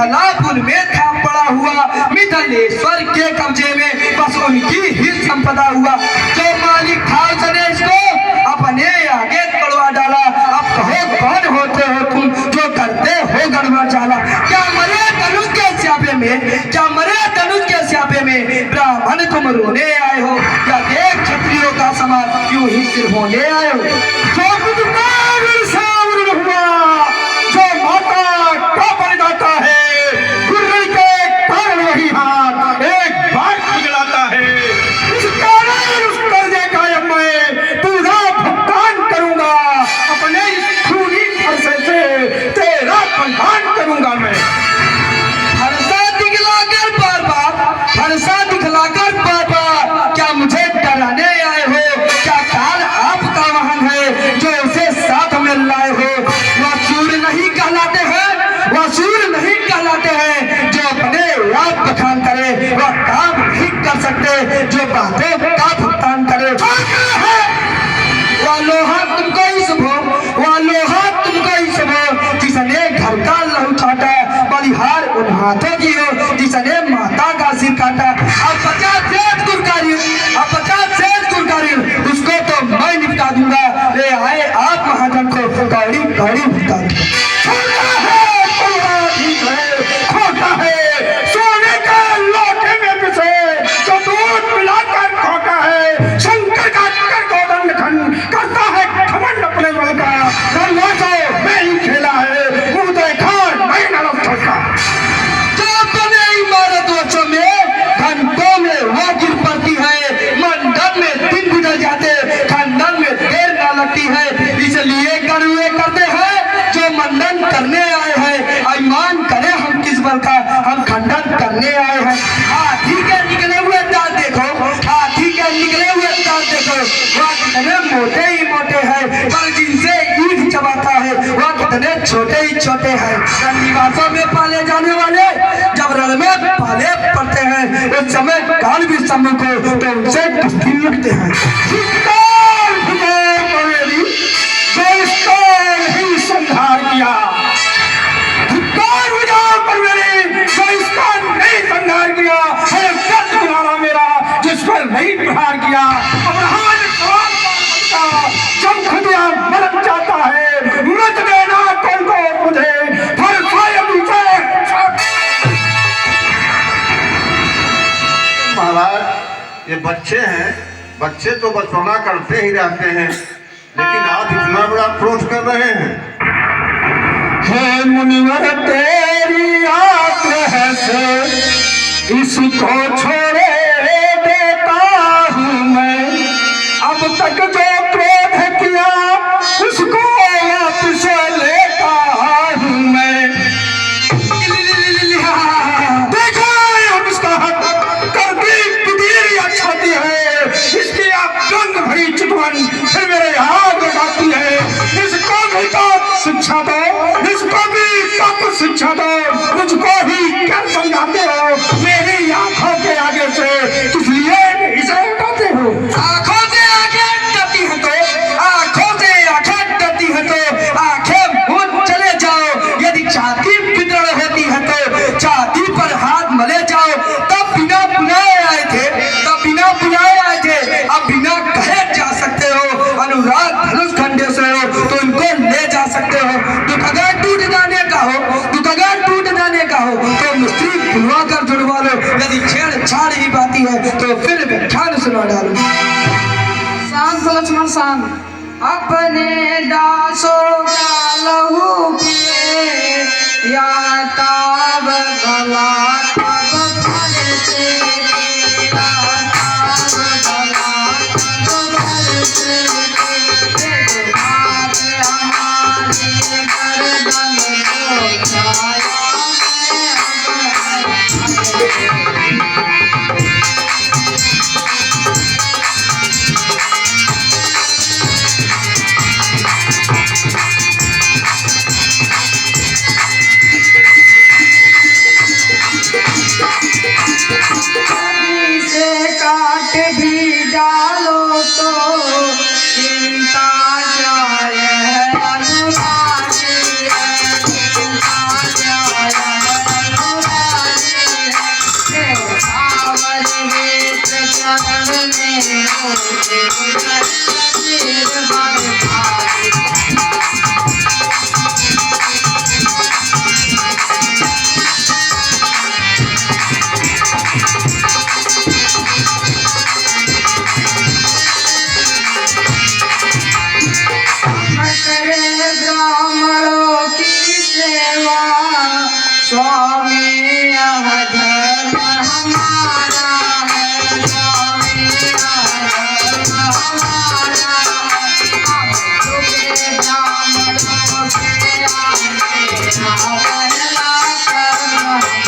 मिथिला में था पड़ा हुआ, मिथिलेश्वर के कब्जे में बस उनकी ही संपदा हुआ। जो मालिक था उसने इसको अपने आगे तोड़वा डाला। अब कहो कौन होते हो तुम जो करते हो गड़बड़ चाला। क्या मरे धनुष के स्यापे में, क्या मरे धनुष के स्यापे में ब्राह्मण तुम रोने आए हो, या देख क्षत्रियों का समान यूं ही सिर होने आए हो। जो हुआ, जो माता का परिदाता है, गुर्रे के कारण वही हाथ एक बार खिलाता है। इस कारण उस कर्जे का मैं पूरा भुगतान करूंगा, अपने इस खूनी फरसे से तेरा कल्याण करूंगा मैं। फरसा दिखलाकर बार बार, फरसा दिखलाकर बार बार क्या मुझे डराने आए हो? क्या काल आपका वाहन है जो उसे साथ में लाए हो? वह सूर नहीं कहलाते हैं, वह सूर नहीं कहलाते हैं जो अपने आप बखान करे। वह काम नहीं कर सकते जो बातों का भुगतान करे। वह लोहा तुमको ही सुबह, वह लोहा तुमको ही सुबह जिसने घर का लहू छाटा, बलिहार उन हाथों की हो जिसने माता का सिर काटा। अब 50 सेठ गुरकारी, अब 50 सेठ गुरकारी उसको तो मैं निपटा दूंगा। ले आए आप महाजन को कौड़ी कौड़ी भुगता दूंगा। खोटा है सोने का लोटे में पिसे, जो दूध मिलाकर खोटा है। शंकर का कर गोदन खन करता है घमंड अपने बल का। दरवाजा मैं ही खेला है, मुंह देखा मैं नरम छोटा। जो बने इमारत वचों में घंटों में वो गिर पड़ती है। मंडप में दिन गुजर जाते, खानदान में देर न लगती है। इसलिए करुए करते हैं जो मंडन करने आए हैं। अभिमान करे हम किस बल का, हम खंडन करने आए हैं। हाथी के निकले हुए दांत देखो, हाथी के निकले हुए दांत देखो। वह कितने मोटे ही मोटे हैं, पर जिनसे ईंट चबाता है वह कितने छोटे ही छोटे हैं। निवासों में पाले जाने वाले जब रण में पाले पड़ते हैं उस समय काल भी सम्मुख हो तो उनसे कुश्ती लगते हैं। ही संहार किया, संहार किया तुम्हारा मेरा जिस पर नहीं प्रहार किया। जब खुदिया मरम जाता है मत देना कौन को मुझे महाराज। ये बच्चे हैं, बच्चे तो बचपना करते ही रहते हैं, लेकिन आप इतना बड़ा क्रोध कर रहे हैं। हे मुनिवर तेरी आग्रह से इसको छोड़े देता हूँ मैं। अब तक जो क्रोध किया उसको वापस लेता हूँ मैं। देखो हम इसका हक कर दी छाती है, इसकी आप गंध भरी चितवन फिर मेरे हाथ लगाती है। इसको भी तो शिक्षा दो, इसको भी तो शिक्षा दो। मुझको ही क्या समझाते हो? मेरी आंखों के आगे से किस लिए इसे उठाते हो? आंखों से आंखें डरती है तो, आंखों से आंखें डरती है तो आंखें मूंद चले जाओ। यदि छाती विदृढ़ होती है तो छाती पर हाथ मले जाओ। तब बिना बुलाए आए थे, तब बिना बुलाए आए थे, अब बिना कहे जा सकते हो। अनुराग धनुष खंडे से हो तो इनको ले जा सकते हो। दुख अगर टूट जाने का हो, दुख अगर टूट जाने का हो तो मिस्त्री बुलवा कर जुड़वा लो। यदि छेड़छाड़ ही बाती है तो फिर व्याख्यान सुना डालो। शांत लक्ष्मण शांत। अपने दासों का लहू पिए या ताब भला तब भले से तेरा ताब भला तब भले से तेरे हाथ हमारे गर्दन को छाया ब्राह्मणों की सेवा स्वामी यह धर्म हमारा है, स्वामी यह धर्म हमारा है। अब तुझे ब्राह्मणों के आगे पहला कर्म हमारा है।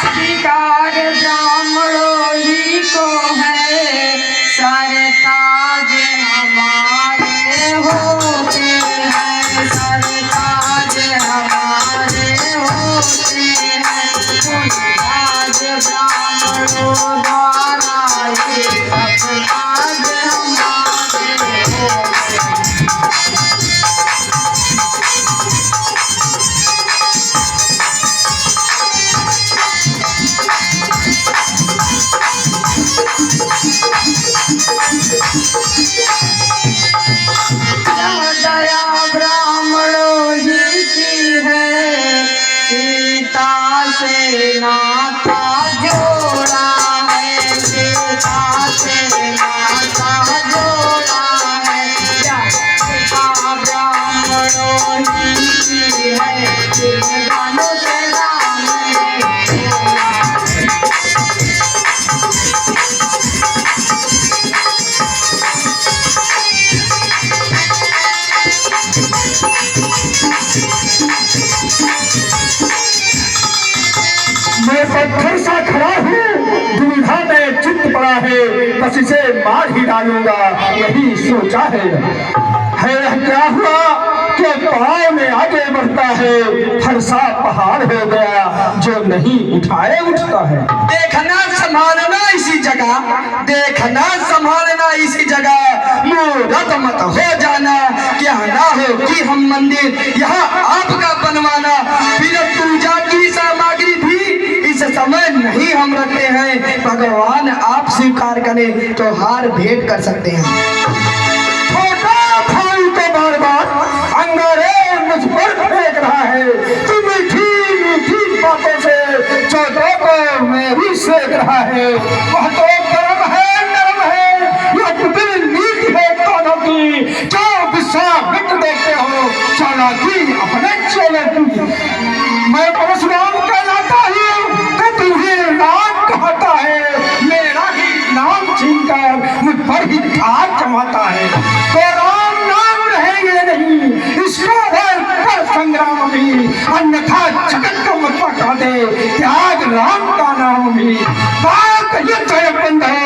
अधिकार ब्राह्मणों ही को है, सारे ताज हमारे होते हैं, सारे ताज हमारे होते हैं। ताज ब्राह्मणों द्वारा ये सब ताज हमारे होते हैं। दया ब्राह्मणों ही की है, सीता से नाता जोड़ा है, सीता से नाता जोड़ा है। दया ब्राह्मणों ही की है, गानों से राम ने जोड़ा है। मैं पत्थर सा खड़ा हूँ, दुविधा में चित्त पड़ा है, बस इसे मार ही डालूंगा यही सोचा है। क्या हुआ कि पाँव में आगे बढ़ता है, फरसा पहाड़ हो गया जो नहीं उठाए उठता है। देखना संभालना इसी जगह, देखना संभालना इसी जगह, मूर्त मत हो जाना, क्या ना हो कि हम मंदिर यहाँ आपका बनवाना। फिर पूजा की सामग्री भी इस समय नहीं हम रखते हैं, भगवान आप स्वीकार करें तो हार भेंट कर सकते हैं। छोटा भाई तो बार बार अंगारे मुझ पर फेंक रहा है, तू मीठी मीठी बातों से छोटों को मेरी सेक रहा है। वह तो गर्म है नरम है, यह कुटिल नीति है दोनों की, जो विश्वामित्र देखते हो चालाकी अपने चेले की। मैं परशुराम कहलाता हूँ तो तुम्हें नाम कहता है, मेरा ही नाम छीनकर मुझ पर ही ठाक जमाता है। तो राम नाम रहेंगे नहीं, इसको कर संग्राम भी, अन्यथा जगत को मत पका दे, त्याग राम का नाम भी। बात युद्ध बंद हो,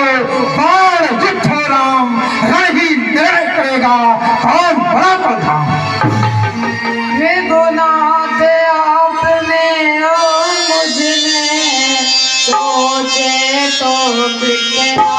बाण युद्ध हो राम, रण ही निर्णय करेगा कौन बड़ा प्रधान। रघुनाथ आपने और मुझने सोचे तो बिगड़ा